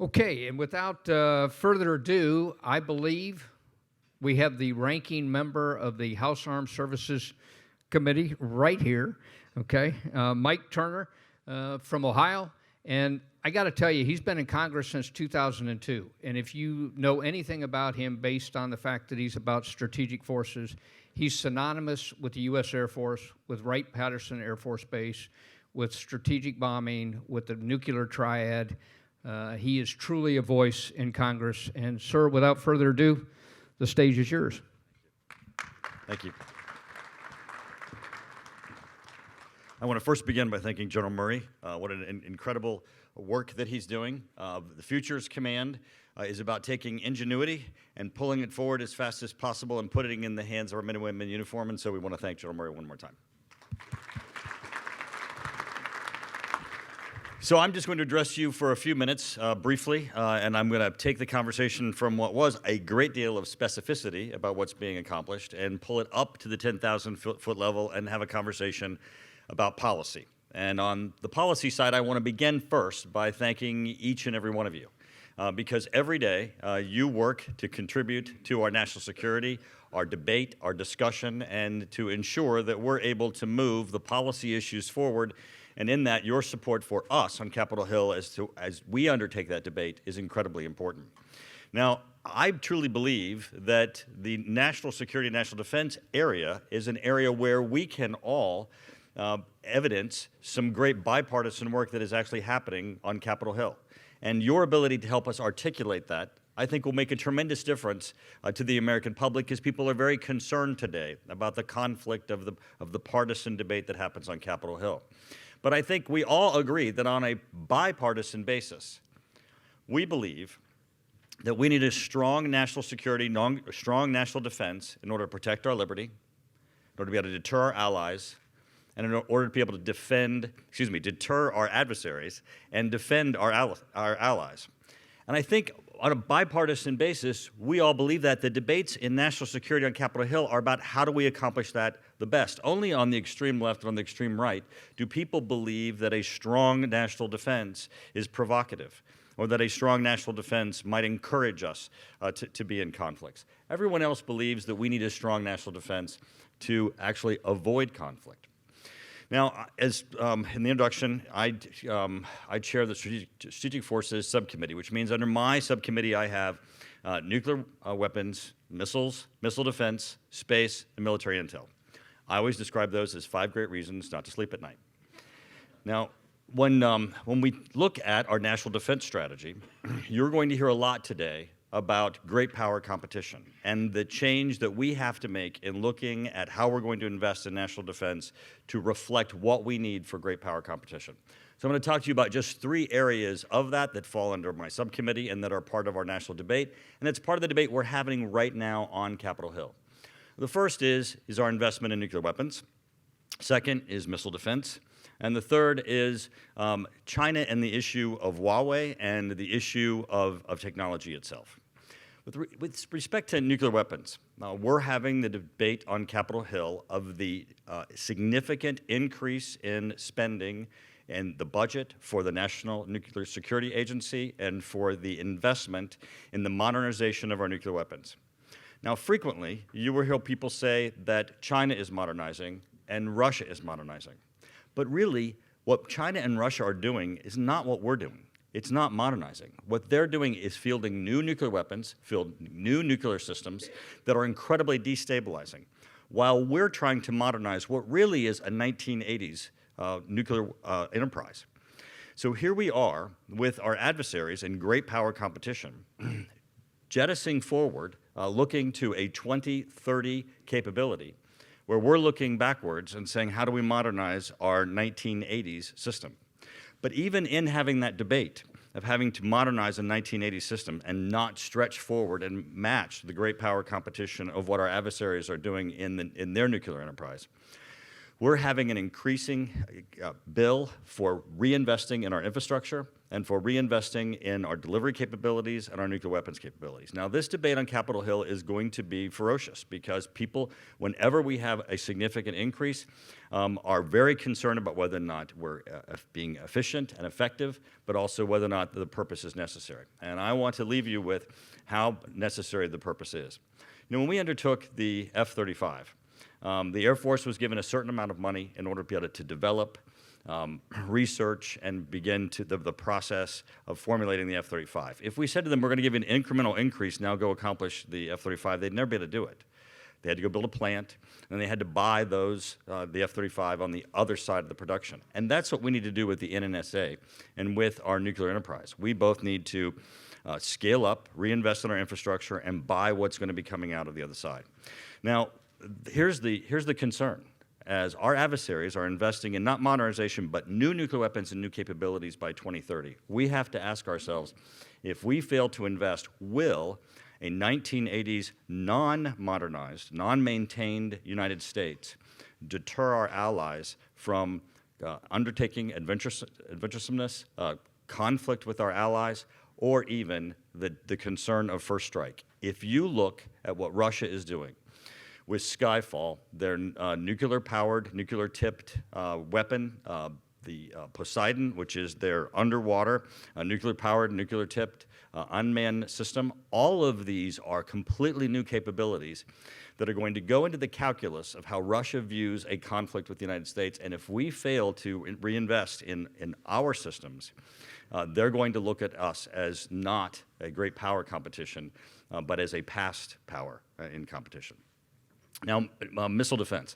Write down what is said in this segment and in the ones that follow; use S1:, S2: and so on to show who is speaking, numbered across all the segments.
S1: Okay, and without further ado, I believe we have the ranking member of the House Armed Services Committee right here, okay? Mike Turner from Ohio. And I got to tell you, he's been in Congress since 2002. And if you know anything about him based on the fact that he's about strategic forces, he's synonymous with the U.S. Air Force, with Wright-Patterson Air Force Base, with strategic bombing, with the nuclear triad. He is truly a voice in Congress. And, sir, without further ado, the stage is yours.
S2: Thank you. I want to first begin by thanking General Murray. What an incredible work that he's doing. The Futures Command is about taking ingenuity and pulling it forward as fast as possible and putting it in the hands of our men and women in uniform. And so we want to thank General Murray one more time. So I'm just going to address you for a few minutes briefly, and I'm going to take the conversation from what was a great deal of specificity about what's being accomplished and pull it up to the 10,000 foot level and have a conversation about policy. And on the policy side, I want to begin first by thanking each and every one of you, because every day you work to contribute to our national security, our debate, our discussion, and to ensure that we're able to move the policy issues forward. And in that, your support for us on Capitol Hill as we undertake that debate is incredibly important. Now, I truly believe that the national security and national defense area is an area where we can all evidence some great bipartisan work that is actually happening on Capitol Hill. And your ability to help us articulate that, I think, will make a tremendous difference to the American public, because people are very concerned today about the conflict of the partisan debate that happens on Capitol Hill. But I think we all agree that on a bipartisan basis, we believe that we need a strong national security, strong national defense in order to protect our liberty, in order to be able to deter our allies, and in order to be able to deter our adversaries and defend our allies. And I think on a bipartisan basis, we all believe that the debates in national security on Capitol Hill are about how do we accomplish that the best. Only on the extreme left and on the extreme right do people believe that a strong national defense is provocative, or that a strong national defense might encourage us to be in conflicts. Everyone else believes that we need a strong national defense to actually avoid conflict. Now, as in the introduction, I chair the Strategic Forces Subcommittee, which means under my subcommittee I have nuclear weapons, missiles, missile defense, space, and military intel. I always describe those as 5 great reasons not to sleep at night. Now, when we look at our national defense strategy, you're going to hear a lot today about great power competition and the change that we have to make in looking at how we're going to invest in national defense to reflect what we need for great power competition. So I'm going to talk to you about just 3 areas of that fall under my subcommittee and that are part of our national debate, and it's part of the debate we're having right now on Capitol Hill. The first is our investment in nuclear weapons. Second is missile defense. And the third is China and the issue of Huawei and the issue of technology itself. With respect to nuclear weapons, we're having the debate on Capitol Hill of the significant increase in spending and the budget for the National Nuclear Security Agency and for the investment in the modernization of our nuclear weapons. Now, frequently, you will hear people say that China is modernizing and Russia is modernizing. But really, what China and Russia are doing is not what we're doing. It's not modernizing. What they're doing is fielding new nuclear weapons, field new nuclear systems that are incredibly destabilizing, while we're trying to modernize what really is a 1980s nuclear enterprise. So here we are with our adversaries in great power competition, jettisoning forward, looking to a 2030 capability, where we're looking backwards and saying, how do we modernize our 1980s system? But even in having that debate of having to modernize a 1980s system and not stretch forward and match the great power competition of what our adversaries are doing in their nuclear enterprise, we're having an increasing bill for reinvesting in our infrastructure and for reinvesting in our delivery capabilities and our nuclear weapons capabilities. Now, this debate on Capitol Hill is going to be ferocious because people, whenever we have a significant increase, are very concerned about whether or not we're being efficient and effective, but also whether or not the purpose is necessary. And I want to leave you with how necessary the purpose is. You know, when we undertook the F-35, the Air Force was given a certain amount of money in order to be able to develop, research, and begin to the process of formulating the F-35. If we said to them, we're going to give you an incremental increase, now go accomplish the F-35, they'd never be able to do it. They had to go build a plant, and they had to buy those, the F-35 on the other side of the production. And that's what we need to do with the NNSA and with our nuclear enterprise. We both need to scale up, reinvest in our infrastructure, and buy what's going to be coming out of the other side. Now, here's the concern. As our adversaries are investing in not modernization, but new nuclear weapons and new capabilities by 2030, we have to ask ourselves, if we fail to invest, will a 1980s non-modernized, non-maintained United States deter our allies from undertaking adventuresomeness, conflict with our allies, or even the concern of first strike? If you look at what Russia is doing with Skyfall, their nuclear-powered, nuclear-tipped weapon, the Poseidon, which is their underwater, nuclear-powered, nuclear-tipped unmanned system, all of these are completely new capabilities that are going to go into the calculus of how Russia views a conflict with the United States. And if we fail to reinvest in our systems, they're going to look at us as not a great power competition, but as a past power in competition. Now, missile defense.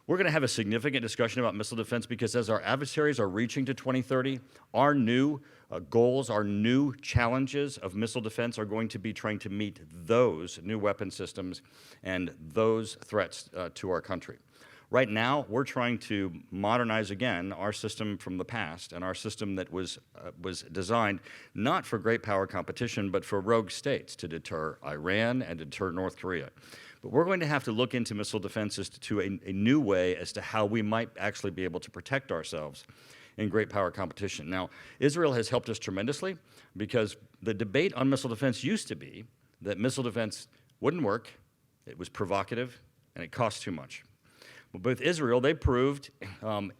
S2: We're going to have a significant discussion about missile defense because as our adversaries are reaching to 2030, our new goals, our new challenges of missile defense are going to be trying to meet those new weapon systems and those threats to our country. Right now, we're trying to modernize again our system from the past and our system that was designed not for great power competition, but for rogue states to deter Iran and deter North Korea. But we're going to have to look into missile defense as to a new way as to how we might actually be able to protect ourselves in great power competition. Now, Israel has helped us tremendously because the debate on missile defense used to be that missile defense wouldn't work, it was provocative, and it cost too much. But with Israel, they proved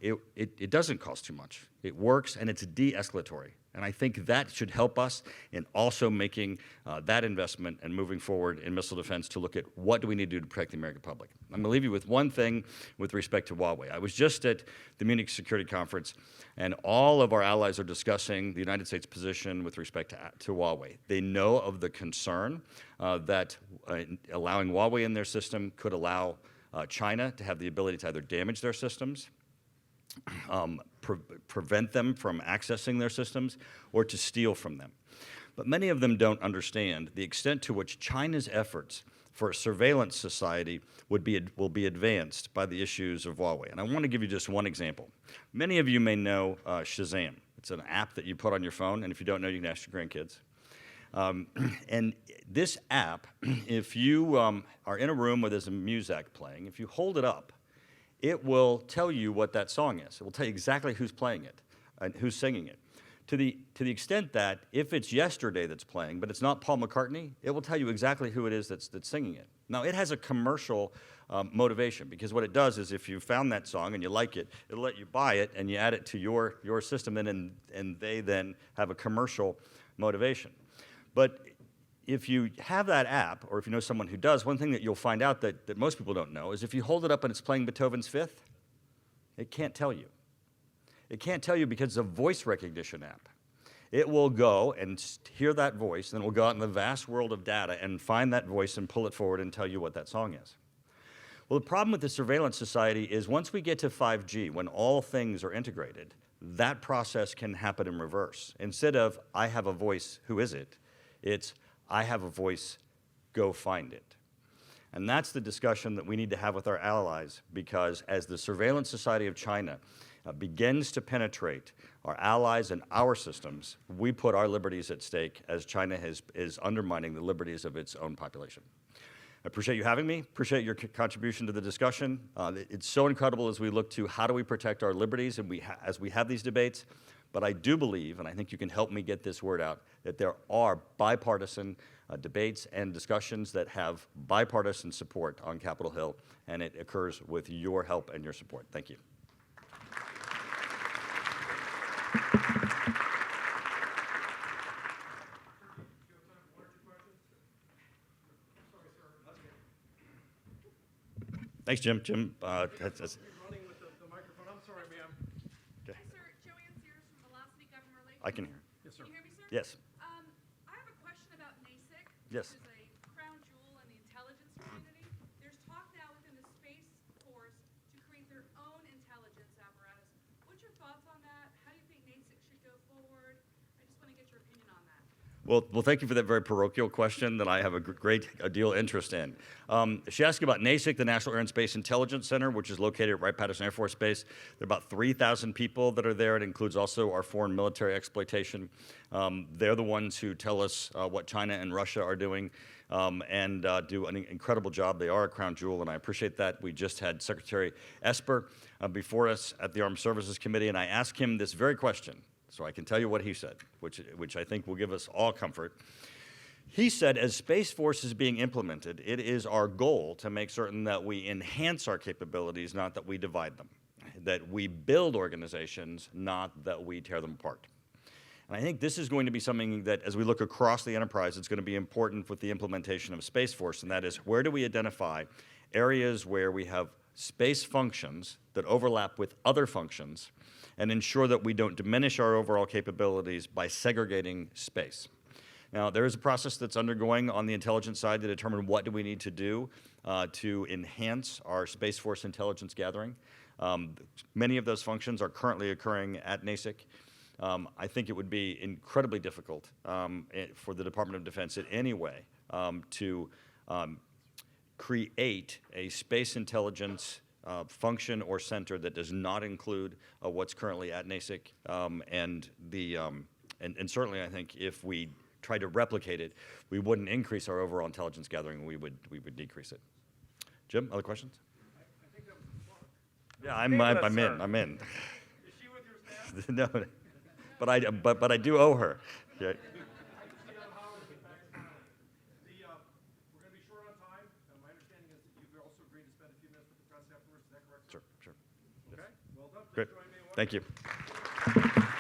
S2: it doesn't cost too much. It works, and it's de-escalatory. And I think that should help us in also making that investment and moving forward in missile defense to look at what do we need to do to protect the American public. I'm going to leave you with one thing with respect to Huawei. I was just at the Munich Security Conference, and all of our allies are discussing the United States position with respect to Huawei. They know of the concern that allowing Huawei in their system could allow China to have the ability to either damage their systems, prevent them from accessing their systems, or to steal from them. But many of them don't understand the extent to which China's efforts for a surveillance society will be advanced by the issues of Huawei. And I want to give you just one example. Many of you may know Shazam. It's an app that you put on your phone, and if you don't know, you can ask your grandkids. And this app, if you are in a room where there's a music playing, if you hold it up, it will tell you what that song is. It will tell you exactly who's playing it and who's singing it. To the extent that if it's Yesterday that's playing, but it's not Paul McCartney, it will tell you exactly who it is that's singing it. Now, it has a commercial motivation because what it does is if you found that song and you like it, it'll let you buy it and you add it to your system, and they then have a commercial motivation. But if you have that app, or if you know someone who does, one thing that you'll find out that most people don't know is if you hold it up and it's playing Beethoven's Fifth, it can't tell you. It can't tell you because it's a voice recognition app. It will go and hear that voice, and then it will go out in the vast world of data and find that voice and pull it forward and tell you what that song is. Well, the problem with the surveillance society is once we get to 5G, when all things are integrated, that process can happen in reverse. Instead of, I have a voice, who is it? It's, I have a voice, go find it. And that's the discussion that we need to have with our allies, because as the surveillance society of China begins to penetrate our allies and our systems, we put our liberties at stake as China is undermining the liberties of its own population. I appreciate you having me, appreciate your contribution to the discussion. It's so incredible as we look to how do we protect our liberties and as we have these debates, But I do believe, and I think you can help me get this word out, that there are bipartisan debates and discussions that have bipartisan support on Capitol Hill, and it occurs with your help and your support. Thank you. Thanks, Jim. Jim, that's
S3: Running with the microphone. I'm sorry, ma'am.
S2: okay.
S4: Hi, sir. Joanne Sears from Velocity Government Relations.
S2: I can hear.
S3: Yes, sir.
S4: Can you hear me, sir?
S2: Yes.
S4: I have a question about NASIC,
S2: Yes.
S4: which is a crown jewel in the intelligence community. There's talk now within the Space Force to create their own intelligence apparatus. What's your thoughts on that? How do you think NASIC should go forward? I just want to get your opinion on that.
S2: Well, thank you for that very parochial question that I have a great deal of interest in. She asked about NASIC, the National Air and Space Intelligence Center, which is located at Wright-Patterson Air Force Base. There are about 3,000 people that are there. It includes also our foreign military exploitation. They're the ones who tell us what China and Russia are doing and do an incredible job. They are a crown jewel, and I appreciate that. We just had Secretary Esper before us at the Armed Services Committee, and I asked him this very question. So I can tell you what he said, which I think will give us all comfort. He said, as Space Force is being implemented, it is our goal to make certain that we enhance our capabilities, not that we divide them, that we build organizations, not that we tear them apart. And I think this is going to be something that, as we look across the enterprise, it's going to be important with the implementation of Space Force, and that is, where do we identify areas where we have space functions that overlap with other functions and ensure that we don't diminish our overall capabilities by segregating space. Now, there is a process that's undergoing on the intelligence side to determine what do we need to do to enhance our Space Force intelligence gathering. Many of those functions are currently occurring at NASIC. I think it would be incredibly difficult for the Department of Defense in any way to create a space intelligence function or center that does not include what's currently at NASIC, and certainly I think if we try to replicate it, we wouldn't increase our overall intelligence gathering. We would decrease it. Jim, other questions?
S3: I think that was the plug.
S2: Yeah,
S3: Stay with us,
S2: I'm in.
S3: Is she with your staff?
S2: No, but I do owe her. Yeah.
S3: I can see on how the facts are. We're going to be short on time. My understanding is that you've also agreed to spend a few minutes with the press afterwards. Is that correct, sir?
S2: Sure.
S3: Okay. Well done.
S2: Great.
S3: Please join me in welcoming-
S2: Thank you.